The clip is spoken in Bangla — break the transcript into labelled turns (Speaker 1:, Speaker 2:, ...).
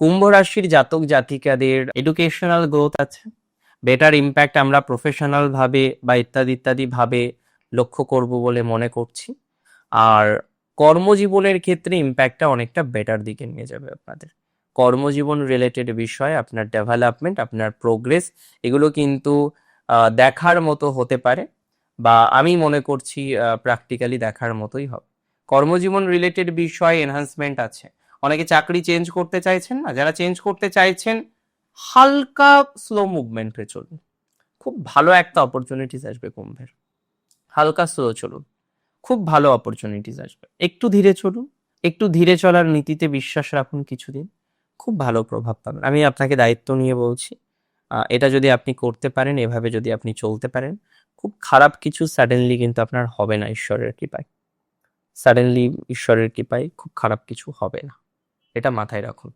Speaker 1: কুম্ভ রাশির জাতক জাতিকাদের এডুকেশনাল গ্রোথ আছে, বেটার ইম্প্যাক্ট আমরা প্রফেশনাল ভাবে বা ইত্যাদি ইত্যাদি ভাবে লক্ষ্য করব বলে মনে করছি। আর কর্মজীবনের ক্ষেত্রে ইম্প্যাক্টটা অনেকটা বেটার দিকে নিয়ে যাবে আপনাদের। কর্মজীবন রিলেটেড বিষয়, আপনার ডেভেলপমেন্ট, আপনার প্রোগ্রেস, এগুলো কিন্তু দেখার মতো হতে পারে, বা আমি মনে করছি প্র্যাকটিক্যালি দেখার মতোই হবে। কর্মজীবন রিলেটেড বিষয় এনহান্সমেন্ট আছে। অনেকে চাকরি চেঞ্জ করতে চাইছেন না, যারা চেঞ্জ করতে চাইছেন হালকা স্লো মুভমেন্টে চলুন, খুব ভালো একটা অপরচুনিটিস আসবে কুম্ভের। হালকা স্লো চলুন, খুব ভালো অপরচুনিটিস আসবে। একটু ধীরে চলুন, একটু ধীরে চলার নীতিতে বিশ্বাস রাখুন, কিছুদিন খুব ভালো প্রভাব পাবেন। আমি আপনাকে দায়িত্ব নিয়ে বলছি, এটা যদি আপনি করতে পারেন, এভাবে যদি আপনি চলতে পারেন, খুব খারাপ কিছু সাডেনলি কিন্তু আপনার হবে না ঈশ্বরের কৃপায়। সাডেনলি ঈশ্বরের কৃপায় খুব খারাপ কিছু হবে না, এটা মাথায় রাখুন।